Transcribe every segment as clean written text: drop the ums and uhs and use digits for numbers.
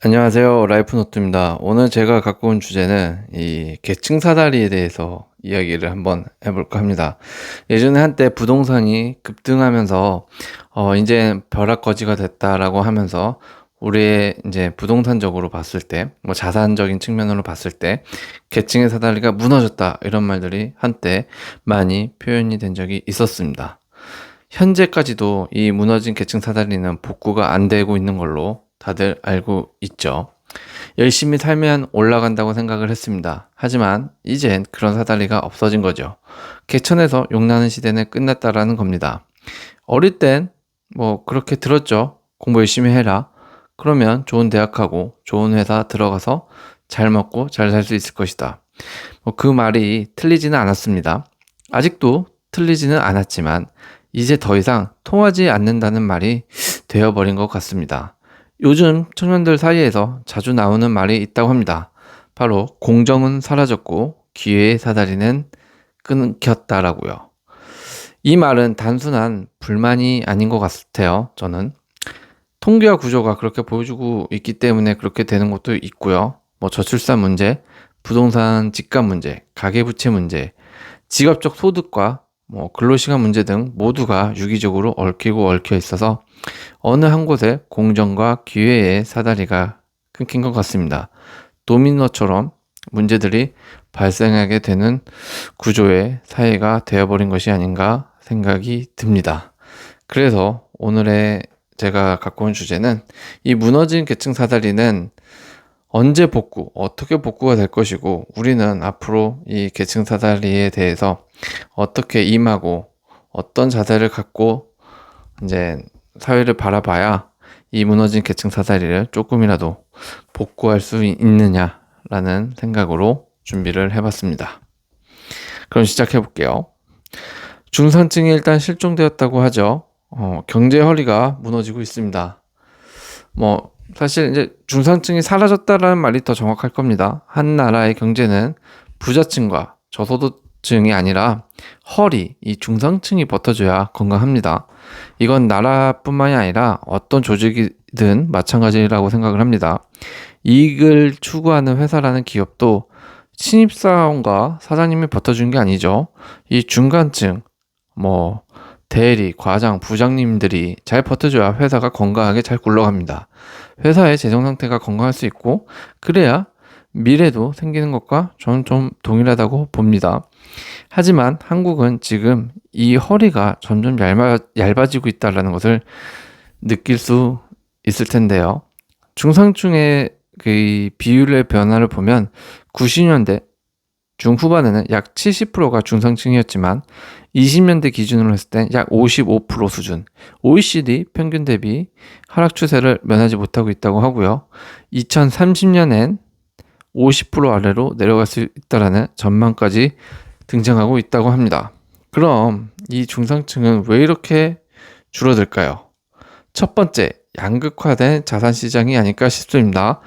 안녕하세요. 라이프노트입니다. 오늘 제가 갖고 온 주제는 이 계층 사다리에 대해서 이야기를 한번 해볼까 합니다. 예전에 한때 부동산이 급등하면서 이제 벼락거지가 됐다라고 하면서 우리의 이제 부동산적으로 봤을 때, 뭐 자산적인 측면으로 봤을 때 계층의 사다리가 무너졌다 이런 말들이 한때 많이 표현이 된 적이 있었습니다. 현재까지도 이 무너진 계층 사다리는 복구가 안 되고 있는 걸로 다들 알고 있죠. 열심히 살면 올라간다고 생각을 했습니다. 하지만 이젠 그런 사다리가 없어진 거죠. 개천에서 용나는 시대는 끝났다라는 겁니다. 어릴 땐 뭐 그렇게 들었죠. 공부 열심히 해라. 그러면 좋은 대학 가고 좋은 회사 들어가서 잘 먹고 잘 살 수 있을 것이다. 그 말이 틀리지는 않았습니다. 아직도 틀리지는 않았지만 이제 더 이상 통하지 않는다는 말이 되어버린 것 같습니다. 요즘 청년들 사이에서 자주 나오는 말이 있다고 합니다. 바로 공정은 사라졌고 기회의 사다리는 끊겼다라고요. 이 말은 단순한 불만이 아닌 것 같아요. 저는 통계와 구조가 그렇게 보여주고 있기 때문에 그렇게 되는 것도 있고요. 뭐 저출산 문제, 부동산 집값 문제, 가계부채 문제, 직업적 소득과 뭐 근로시간 문제 등 모두가 유기적으로 얽히고 얽혀 있어서 어느 한 곳에 공정과 기회의 사다리가 끊긴 것 같습니다. 도미노처럼 문제들이 발생하게 되는 구조의 사회가 되어버린 것이 아닌가 생각이 듭니다. 그래서 오늘의 제가 갖고 온 주제는 이 무너진 계층 사다리는 언제 복구, 어떻게 복구가 될 것이고 우리는 앞으로 이 계층 사다리에 대해서 어떻게 임하고 어떤 자세를 갖고 이제 사회를 바라봐야 이 무너진 계층 사다리를 조금이라도 복구할 수 있느냐라는 생각으로 준비를 해봤습니다. 그럼 시작해 볼게요. 중산층이 일단 실종되었다고 하죠. 경제 허리가 무너지고 있습니다. 사실 이제 중산층이 사라졌다라는 말이 더 정확할 겁니다. 한 나라의 경제는 부자층과 저소득층이 아니라 허리, 이 중상층이 버텨줘야 건강합니다. 이건 나라뿐만이 아니라 어떤 조직이든 마찬가지라고 생각을 합니다. 이익을 추구하는 회사라는 기업도 신입사원과 사장님이 버텨준 게 아니죠. 이 중간층, 대리, 과장, 부장님들이 잘 버텨줘야 회사가 건강하게 잘 굴러갑니다. 회사의 재정 상태가 건강할 수 있고 그래야 미래도 생기는 것과 저는 좀 동일하다고 봅니다. 하지만 한국은 지금 이 허리가 점점 얇아지고 있다는 것을 느낄 수 있을 텐데요. 중상층의 그 비율의 변화를 보면 90년대 중후반에는 약 70%가 중상층이었지만 20년대 기준으로 했을 때 약 55% 수준, OECD 평균 대비 하락 추세를 면하지 못하고 있다고 하고요. 2030년엔 50% 아래로 내려갈 수 있다라는 전망까지 등장하고 있다고 합니다. 그럼 이 중상층은 왜 이렇게 줄어들까요? 첫 번째, 양극화된 자산시장이 아닐까 싶습니다.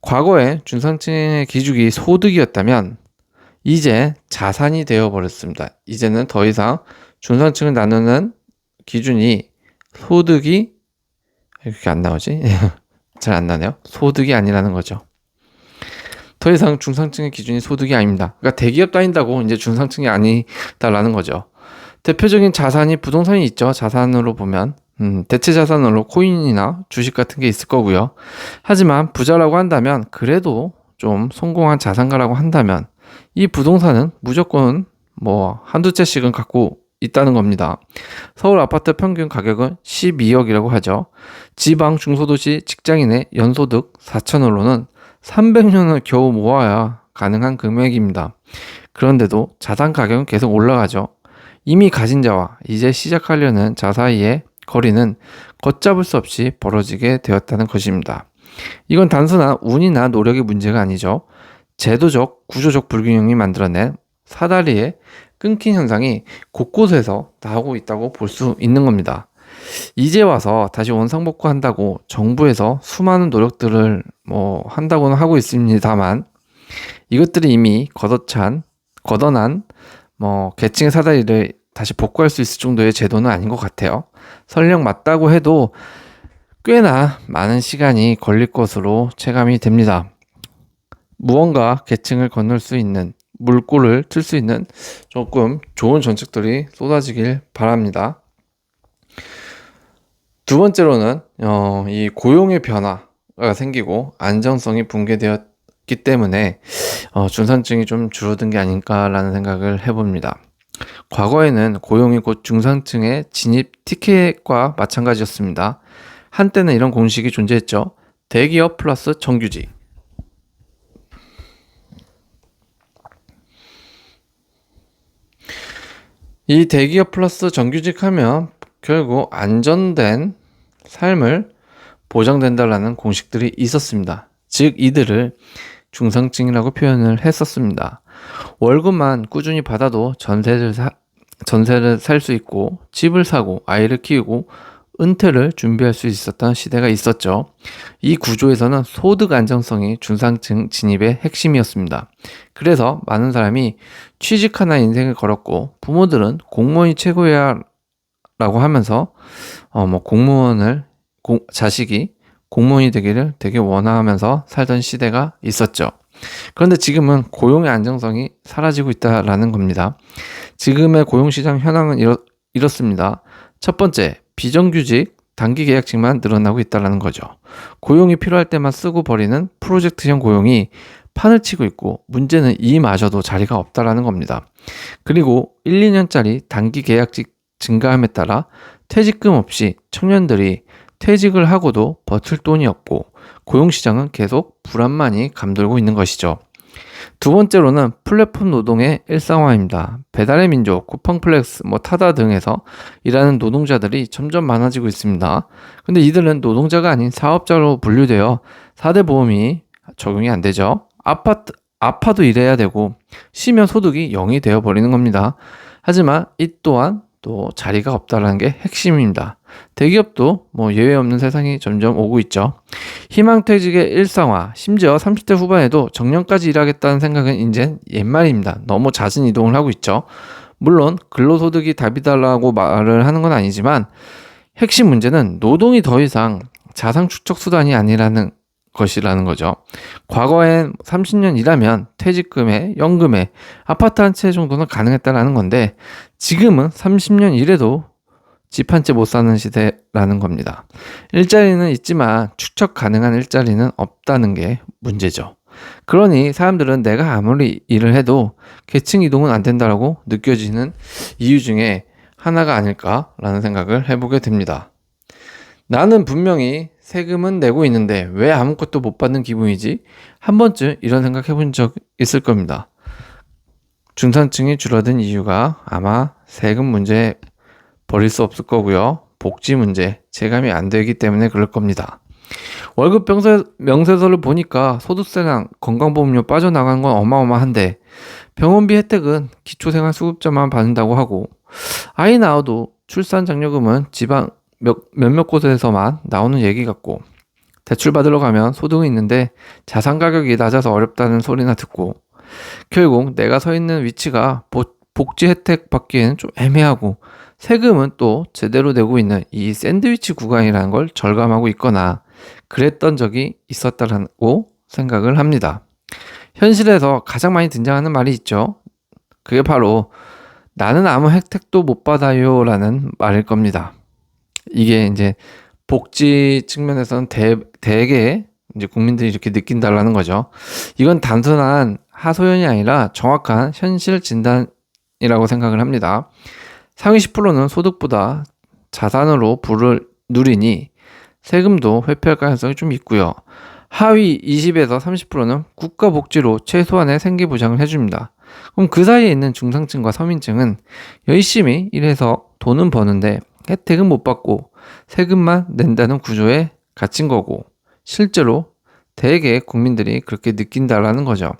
과거에 중상층의 기준이 소득이었다면 이제 자산이 되어버렸습니다. 이제는 더 이상 중산층을 나누는 기준이 소득이 이렇게 안 나오지? 잘 안 나네요. 소득이 아니라는 거죠. 더 이상 중상층의 기준이 소득이 아닙니다. 그러니까 대기업 다닌다고 이제 중상층이 아니다라는 거죠. 대표적인 자산이 부동산이 있죠. 자산으로 보면 대체 자산으로 코인이나 주식 같은 게 있을 거고요. 하지만 부자라고 한다면 그래도 좀 성공한 자산가라고 한다면 이 부동산은 무조건 한두 채씩은 갖고 있다는 겁니다. 서울 아파트 평균 가격은 12억이라고 하죠. 지방 중소도시 직장인의 연소득 4천원으로는 300년을 겨우 모아야 가능한 금액입니다. 그런데도 자산 가격은 계속 올라가죠. 이미 가진 자와 이제 시작하려는 자 사이의 거리는 걷잡을 수 없이 벌어지게 되었다는 것입니다. 이건 단순한 운이나 노력의 문제가 아니죠. 제도적, 구조적 불균형이 만들어낸 사다리의 끊긴 현상이 곳곳에서 나오고 있다고 볼 수 있는 겁니다. 이제 와서 다시 원상복구한다고 정부에서 수많은 노력들을 한다고는 하고 있습니다만 이것들이 이미 걷어난 계층의 사다리를 다시 복구할 수 있을 정도의 제도는 아닌 것 같아요. 설령 맞다고 해도 꽤나 많은 시간이 걸릴 것으로 체감이 됩니다. 무언가 계층을 건널 수 있는, 물꼬를 틀 수 있는 조금 좋은 정책들이 쏟아지길 바랍니다. 두 번째로는 이 고용의 변화가 생기고 안정성이 붕괴되었기 때문에 중산층이 좀 줄어든 게 아닐까라는 생각을 해봅니다. 과거에는 고용이 곧 중산층의 진입 티켓과 마찬가지였습니다. 한때는 이런 공식이 존재했죠. 대기업 플러스 정규직. 이 대기업 플러스 정규직 하면 결국 안전된 삶을 보장된다라는 공식들이 있었습니다. 즉 이들을 중산층이라고 표현을 했었습니다. 월급만 꾸준히 받아도 전세를 살 수 있고 집을 사고 아이를 키우고 은퇴를 준비할 수 있었던 시대가 있었죠. 이 구조에서는 소득 안정성이 중산층 진입의 핵심이었습니다. 그래서 많은 사람이 취직하나 인생을 걸었고 부모들은 공무원이 최고야 라고 하면서 자식이 공무원이 되기를 되게 원하면서 살던 시대가 있었죠. 그런데 지금은 고용의 안정성이 사라지고 있다라는 겁니다. 지금의 고용시장 현황은 이렇습니다. 첫 번째, 비정규직, 단기 계약직만 늘어나고 있다는 거죠. 고용이 필요할 때만 쓰고 버리는 프로젝트형 고용이 판을 치고 있고 문제는 이마저도 자리가 없다라는 겁니다. 그리고 1, 2년짜리 단기 계약직 증가함에 따라 퇴직금 없이 청년들이 퇴직을 하고도 버틸 돈이 없고 고용시장은 계속 불안만이 감돌고 있는 것이죠. 두 번째로는 플랫폼 노동의 일상화입니다. 배달의 민족, 쿠팡플렉스, 타다 등에서 일하는 노동자들이 점점 많아지고 있습니다. 근데 이들은 노동자가 아닌 사업자로 분류되어 4대 보험이 적용이 안 되죠. 아파도 일해야 되고 쉬면 소득이 0이 되어버리는 겁니다. 하지만 이 또한 또 자리가 없다는 게 핵심입니다. 대기업도 예외 없는 세상이 점점 오고 있죠. 희망퇴직의 일상화, 심지어 30대 후반에도 정년까지 일하겠다는 생각은 이제 옛말입니다. 너무 잦은 이동을 하고 있죠. 물론 근로소득이 답이다라고 말을 하는 건 아니지만 핵심 문제는 노동이 더 이상 자산 축적 수단이 아니라는 것이라는 거죠. 과거엔 30년 일하면 퇴직금에, 연금에, 아파트 한 채 정도는 가능했다라는 건데 지금은 30년 일해도 집 한 채 못 사는 시대라는 겁니다. 일자리는 있지만 축적 가능한 일자리는 없다는 게 문제죠. 그러니 사람들은 내가 아무리 일을 해도 계층 이동은 안 된다라고 느껴지는 이유 중에 하나가 아닐까라는 생각을 해보게 됩니다. 나는 분명히 세금은 내고 있는데 왜 아무것도 못 받는 기분이지? 한 번쯤 이런 생각 해본 적 있을 겁니다. 중산층이 줄어든 이유가 아마 세금 문제 버릴 수 없을 거고요. 복지 문제 체감이 안 되기 때문에 그럴 겁니다. 월급 명세서를 보니까 소득세랑 건강보험료 빠져나간 건 어마어마한데 병원비 혜택은 기초생활수급자만 받는다고 하고 아이 낳아도 출산장려금은 지방 몇몇 곳에서만 나오는 얘기 같고 대출 받으러 가면 소득은 있는데 자산 가격이 낮아서 어렵다는 소리나 듣고 결국 내가 서 있는 위치가 복지 혜택 받기에는 좀 애매하고 세금은 또 제대로 내고 있는 이 샌드위치 구간이라는 걸 절감하고 있거나 그랬던 적이 있었다고 생각을 합니다. 현실에서 가장 많이 등장하는 말이 있죠. 그게 바로 나는 아무 혜택도 못 받아요 라는 말일 겁니다. 이게 이제 복지 측면에서는 대개 이제 국민들이 이렇게 느낀다라는 거죠. 이건 단순한 하소연이 아니라 정확한 현실 진단이라고 생각을 합니다. 상위 10%는 소득보다 자산으로 부를 누리니 세금도 회피할 가능성이 좀 있고요. 하위 20에서 30%는 국가복지로 최소한의 생계보장을 해줍니다. 그럼 그 사이에 있는 중상층과 서민층은 열심히 일해서 돈은 버는데 혜택은 못 받고 세금만 낸다는 구조에 갇힌 거고 실제로 대개 국민들이 그렇게 느낀다라는 거죠.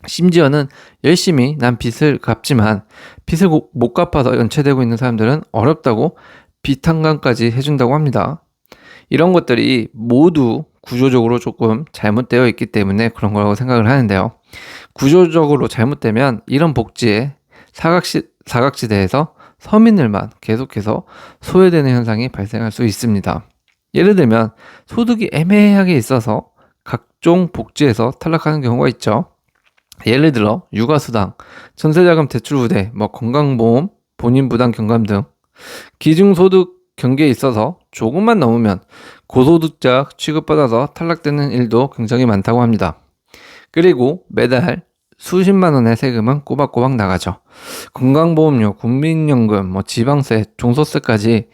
심지어는 열심히 난 빚을 갚지만 빚을 못 갚아서 연체되고 있는 사람들은 어렵다고 빚 한강까지 해준다고 합니다. 이런 것들이 모두 구조적으로 조금 잘못되어 있기 때문에 그런 거라고 생각을 하는데요. 구조적으로 잘못되면 이런 복지의 사각지대에서 서민들만 계속해서 소외되는 현상이 발생할 수 있습니다. 예를 들면 소득이 애매하게 있어서 각종 복지에서 탈락하는 경우가 있죠. 예를 들어 육아수당, 전세자금 대출 우대, 건강보험, 본인 부담 경감 등 기준소득 경계에 있어서 조금만 넘으면 고소득자 취급받아서 탈락되는 일도 굉장히 많다고 합니다. 그리고 매달 수십만 원의 세금은 꼬박꼬박 나가죠. 건강보험료, 국민연금, 지방세, 종소세까지.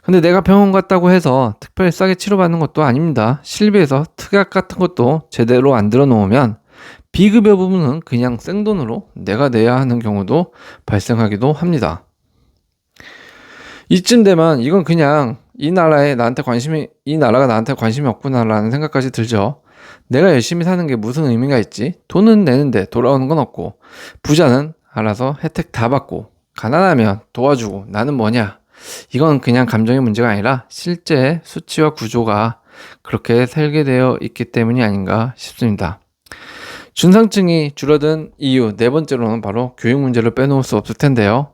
근데 내가 병원 갔다고 해서 특별히 싸게 치료받는 것도 아닙니다. 실비에서 특약 같은 것도 제대로 안 들어놓으면 비급여 부분은 그냥 생돈으로 내가 내야 하는 경우도 발생하기도 합니다. 이쯤 되면 이건 그냥 이 나라가 나한테 관심이 없구나라는 생각까지 들죠. 내가 열심히 사는 게 무슨 의미가 있지? 돈은 내는데 돌아오는 건 없고, 부자는 알아서 혜택 다 받고, 가난하면 도와주고, 나는 뭐냐? 이건 그냥 감정의 문제가 아니라 실제 수치와 구조가 그렇게 설계되어 있기 때문이 아닌가 싶습니다. 중상층이 줄어든 이유 네 번째로는 바로 교육 문제를 빼놓을 수 없을 텐데요.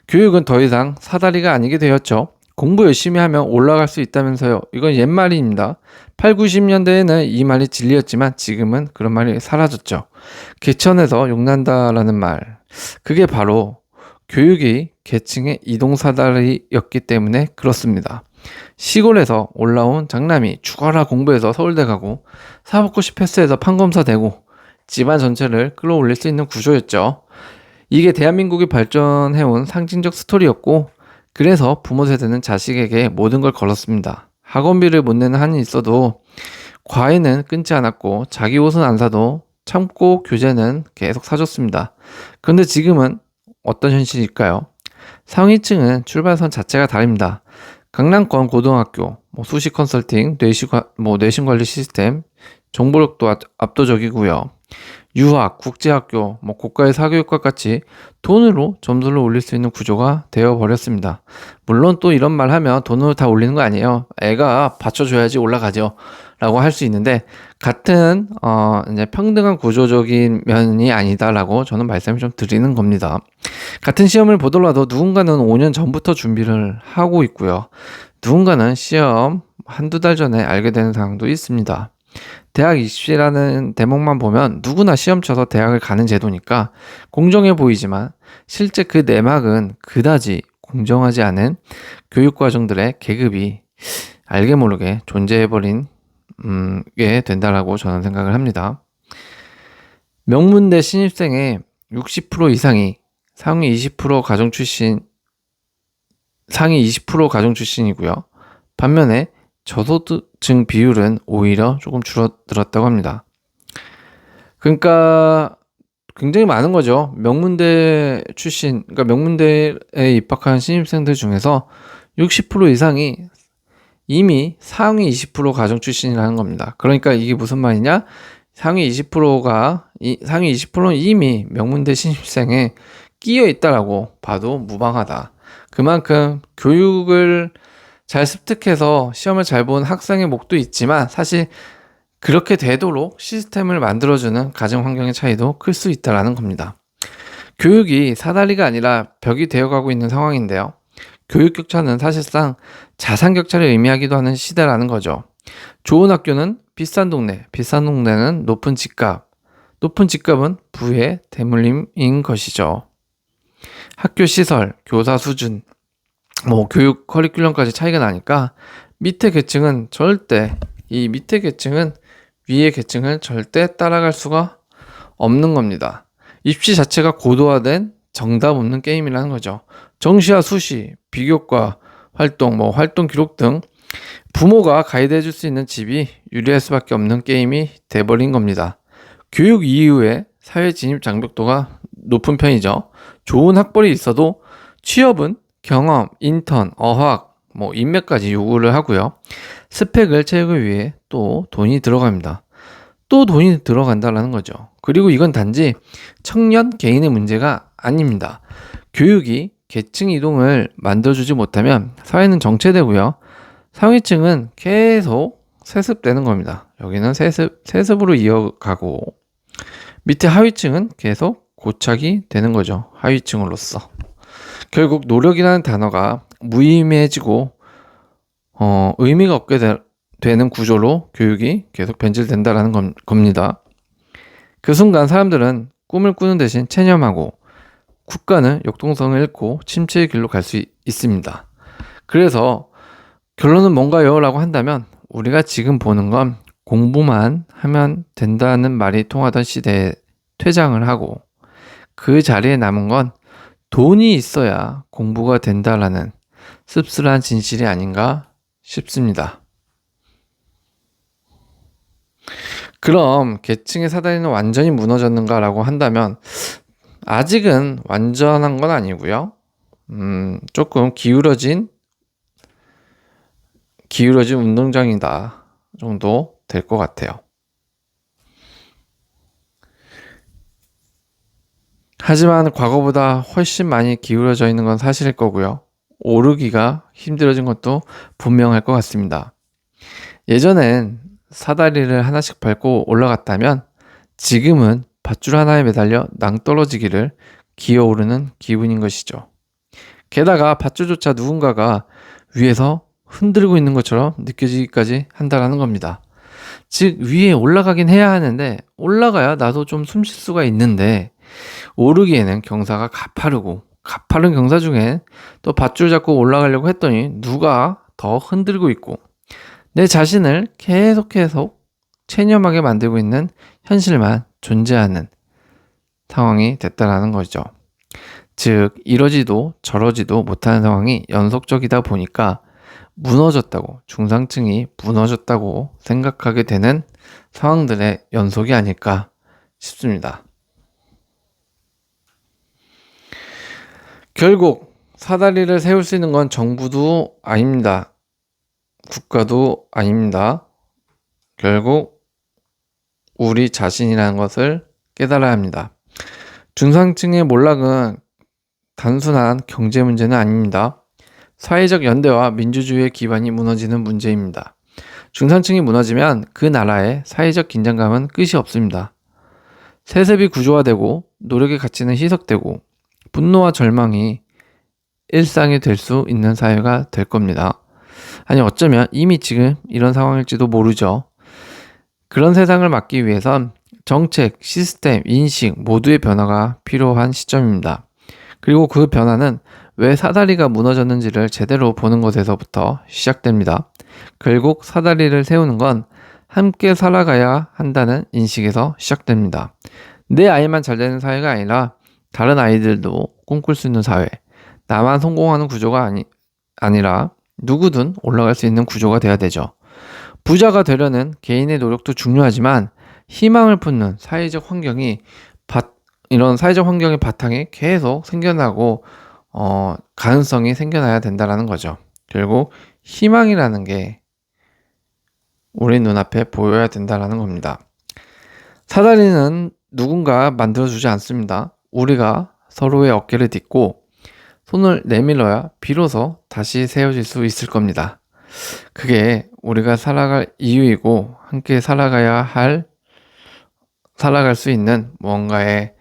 교육은 더 이상 사다리가 아니게 되었죠. 공부 열심히 하면 올라갈 수 있다면서요. 이건 옛말입니다. 8, 90년대에는 이 말이 진리였지만 지금은 그런 말이 사라졌죠. 개천에서 욕난다라는 말. 그게 바로 교육이 계층의 이동사다리였기 때문에 그렇습니다. 시골에서 올라온 장남이 죽어라 공부해서 서울대 가고 사법고시 패스해서 판검사 되고 집안 전체를 끌어올릴 수 있는 구조였죠. 이게 대한민국이 발전해온 상징적 스토리였고, 그래서 부모 세대는 자식에게 모든 걸 걸었습니다. 학원비를 못 내는 한이 있어도 과외는 끊지 않았고, 자기 옷은 안 사도 참고 교재는 계속 사줬습니다. 그런데 지금은 어떤 현실일까요? 상위층은 출발선 자체가 다릅니다. 강남권 고등학교, 수시 컨설팅, 뇌신 관리 시스템, 정보력도 압도적이고요. 유학, 국제학교, 고가의 사교육과 같이 돈으로 점수를 올릴 수 있는 구조가 되어버렸습니다. 물론 또 이런 말 하면 돈으로 다 올리는 거 아니에요. 애가 받쳐줘야지 올라가죠. 라고 할 수 있는데, 같은, 이제 평등한 구조적인 면이 아니다라고 저는 말씀을 좀 드리는 겁니다. 같은 시험을 보더라도 누군가는 5년 전부터 준비를 하고 있고요. 누군가는 시험 한두 달 전에 알게 되는 상황도 있습니다. 대학 입시라는 대목만 보면 누구나 시험 쳐서 대학을 가는 제도니까 공정해 보이지만 실제 그 내막은 그다지 공정하지 않은 교육과정들의 계급이 알게 모르게 존재해버린 게 된다라고 저는 생각을 합니다. 명문대 신입생의 60% 이상이 상위 20% 가정 출신이고요. 반면에 저소득층 비율은 오히려 조금 줄어들었다고 합니다. 그러니까 굉장히 많은 거죠. 그러니까 명문대에 입학한 신입생들 중에서 60% 이상이 이미 상위 20% 가정 출신이라는 겁니다. 그러니까 이게 무슨 말이냐? 상위 20%는 이미 명문대 신입생에 끼어 있다라고 봐도 무방하다. 그만큼 교육을 잘 습득해서 시험을 잘 본 학생의 목도 있지만 사실 그렇게 되도록 시스템을 만들어주는 가정 환경의 차이도 클 수 있다는 겁니다. 교육이 사다리가 아니라 벽이 되어가고 있는 상황인데요. 교육 격차는 사실상 자산 격차를 의미하기도 하는 시대라는 거죠. 좋은 학교는 비싼 동네는 높은 집값은 부의 대물림인 것이죠. 학교 시설, 교사 수준, 교육 커리큘럼까지 차이가 나니까 밑에 계층은 위의 계층을 절대 따라갈 수가 없는 겁니다. 입시 자체가 고도화된 정답 없는 게임이라는 거죠. 정시와 수시, 비교과 활동, 활동 기록 등 부모가 가이드 해줄 수 있는 집이 유리할 수밖에 없는 게임이 돼버린 겁니다. 교육 이후에 사회 진입 장벽도가 높은 편이죠. 좋은 학벌이 있어도 취업은 경험, 인턴, 어학, 인맥까지 요구를 하고요. 스펙을 채우기 위해 또 돈이 들어갑니다. 또 돈이 들어간다는 거죠. 그리고 이건 단지 청년 개인의 문제가 아닙니다. 교육이 계층 이동을 만들어주지 못하면 사회는 정체되고요. 상위층은 계속 세습되는 겁니다. 여기는 세습으로 이어가고 밑에 하위층은 계속 고착이 되는 거죠. 하위층으로서. 결국 노력이라는 단어가 무의미해지고 의미가 없게 되는 구조로 교육이 계속 변질된다라는 겁니다. 그 순간 사람들은 꿈을 꾸는 대신 체념하고 국가는 역동성을 잃고 침체의 길로 갈 수 있습니다. 그래서 결론은 뭔가요? 라고 한다면 우리가 지금 보는 건 공부만 하면 된다는 말이 통하던 시대에 퇴장을 하고 그 자리에 남은 건 돈이 있어야 공부가 된다라는 씁쓸한 진실이 아닌가 싶습니다. 그럼 계층의 사다리는 완전히 무너졌는가라고 한다면 아직은 완전한 건 아니고요. 조금 기울어진 운동장이다 정도 될 것 같아요. 하지만 과거보다 훨씬 많이 기울어져 있는 건 사실일 거고요. 오르기가 힘들어진 것도 분명할 것 같습니다. 예전엔 사다리를 하나씩 밟고 올라갔다면 지금은 밧줄 하나에 매달려 낭떠러지기를 기어오르는 기분인 것이죠. 게다가 밧줄조차 누군가가 위에서 흔들고 있는 것처럼 느껴지기까지 한다는 겁니다. 즉 위에 올라가긴 해야 하는데 올라가야 나도 좀 숨 쉴 수가 있는데 오르기에는 경사가 가파르고 가파른 경사 중에 또 밧줄 잡고 올라가려고 했더니 누가 더 흔들고 있고 내 자신을 계속 체념하게 만들고 있는 현실만 존재하는 상황이 됐다라는 거죠. 즉 이러지도 저러지도 못하는 상황이 연속적이다 보니까 무너졌다고 중상층이 무너졌다고 생각하게 되는 상황들의 연속이 아닐까 싶습니다. 결국 사다리를 세울 수 있는 건 정부도 아닙니다. 국가도 아닙니다. 결국 우리 자신이라는 것을 깨달아야 합니다. 중상층의 몰락은 단순한 경제 문제는 아닙니다. 사회적 연대와 민주주의의 기반이 무너지는 문제입니다. 중산층이 무너지면 그 나라의 사회적 긴장감은 끝이 없습니다. 세습이 구조화되고 노력의 가치는 희석되고 분노와 절망이 일상이 될 수 있는 사회가 될 겁니다. 아니 어쩌면 이미 지금 이런 상황일지도 모르죠. 그런 세상을 막기 위해선 정책, 시스템, 인식 모두의 변화가 필요한 시점입니다. 그리고 그 변화는 왜 사다리가 무너졌는지를 제대로 보는 것에서부터 시작됩니다. 결국 사다리를 세우는 건 함께 살아가야 한다는 인식에서 시작됩니다. 내 아이만 잘 되는 사회가 아니라 다른 아이들도 꿈꿀 수 있는 사회, 나만 성공하는 구조가 아니라 누구든 올라갈 수 있는 구조가 돼야 되죠. 부자가 되려는 개인의 노력도 중요하지만 희망을 품는 사회적 환경이 이런 사회적 환경의 바탕에 계속 생겨나고 가능성이 생겨나야 된다는 거죠. 결국 희망이라는 게 우리 눈앞에 보여야 된다는 겁니다. 사다리는 누군가 만들어주지 않습니다. 우리가 서로의 어깨를 딛고 손을 내밀어야 비로소 다시 세워질 수 있을 겁니다. 그게 우리가 살아갈 이유이고 함께 살아갈 수 있는 뭔가의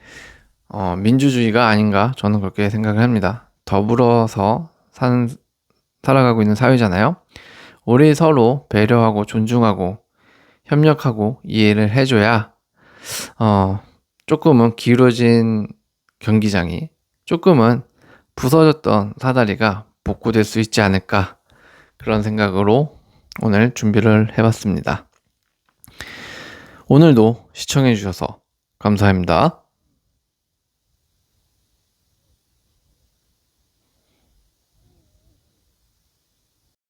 민주주의가 아닌가 저는 그렇게 생각을 합니다. 더불어서 살아가고 있는 사회잖아요. 우리 서로 배려하고 존중하고 협력하고 이해를 해줘야 조금은 기울어진 경기장이 조금은 부서졌던 사다리가 복구될 수 있지 않을까 그런 생각으로 오늘 준비를 해봤습니다. 오늘도 시청해 주셔서 감사합니다.